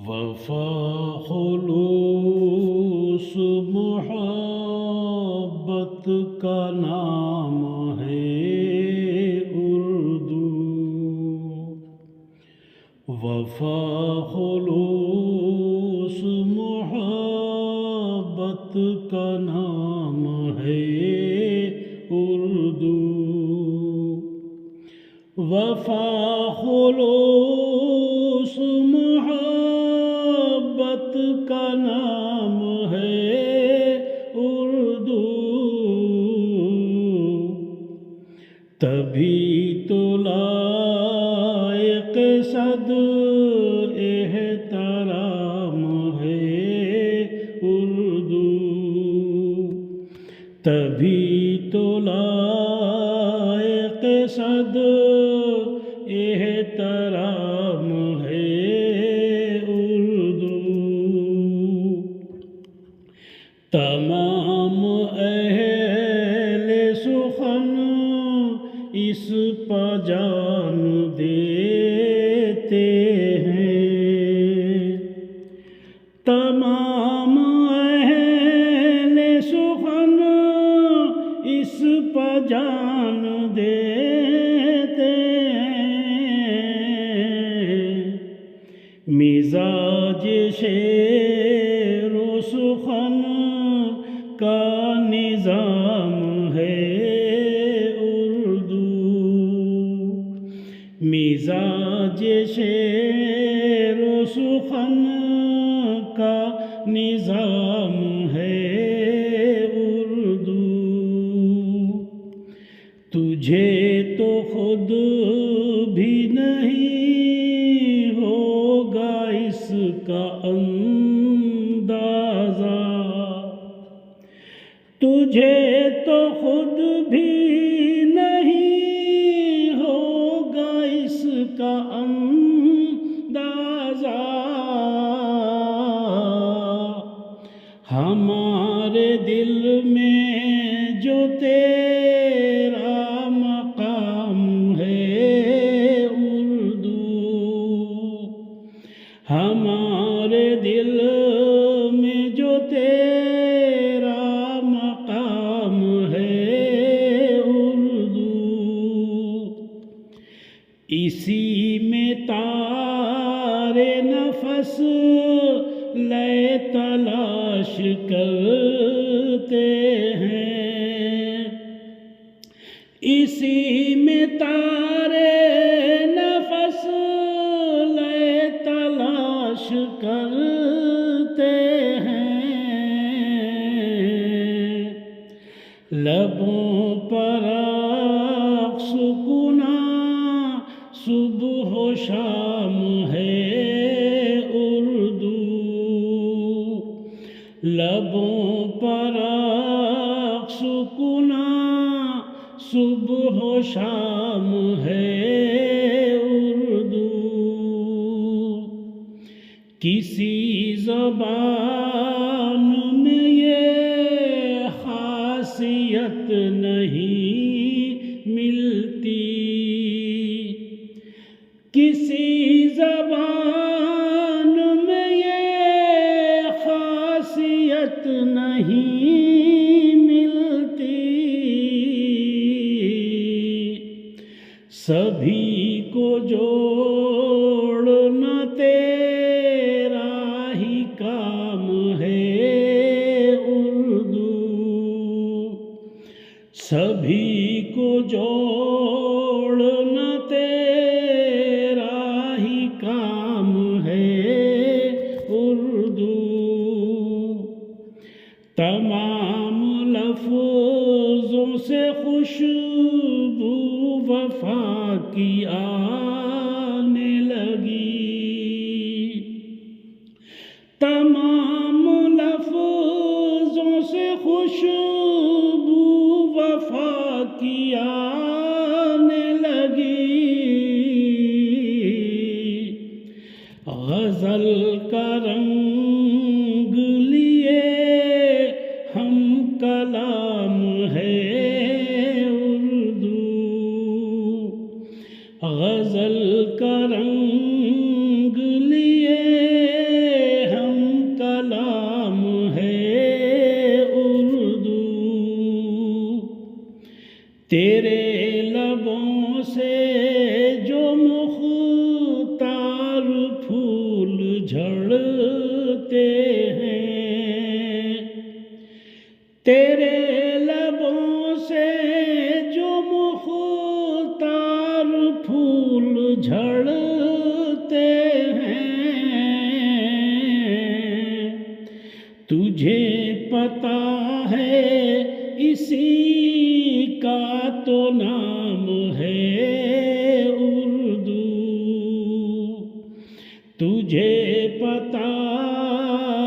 وفا خلوص محبت کا نام ہے اردو، وفا خلوص محبت کا نام ہے اردو، وفا خلوص محبت کا نام ہے اردو، تبھی تو لائق صد احترام ہے اردو، تبھی تو لائق صد احترام ہے اردو، تمام اہل سخن اس پہ جان دیتے ہیں، تمام اہل سخن اس پہ جان دیتے ہیں، مزاج شعر و سخن کا نظام ہے اردو، مزاج شعر و سخن کا نظام ہے اردو، تجھے تو خود بھی نہیں ہوگا اس کا اندازہ، تجھے تو خود بھی نہیں ہوگا اس کا اندازہ، ہمارے دل میں جو تیرا مقام ہے اردو، ہمارے دل میں جو تیرا مقام ہے اردو، اسی میں تار نفس لے تلاش کرتے ہیں، اسی میں تار نفس لے تلاش کرتے ہیں، لبوں پر رقص کنا صبح و شام ہے اردو، لبوں پر رقص کنا صبح و شام ہے اردو، کسی زبان میں یہ خاصیت نہیں ملتی، کسی زبان میں یہ خاصیت نہیں ملتی، سبھی کو جوڑنا تیرا ہی کام ہے اردو، سبھی کو جوڑنا تیرا ہی کام ہے اردو، تمام لفظوں سے خوشبو وفا کی آنے لگی، تمام لفظوں سے خوشبو وفا کی آنے لگی، غزل کا رنگ لیے ہم کلام ہے اردو، غزل کا رنگ لیے تجھے پتا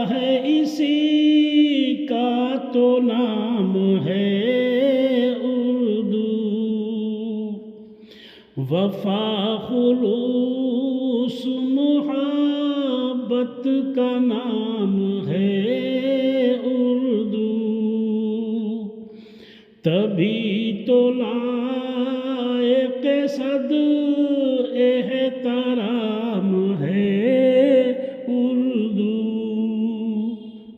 ہے اسی کا تو نام ہے اردو، وفا خلوص محبت کا نام ہے اردو، تبھی تو لائق صدر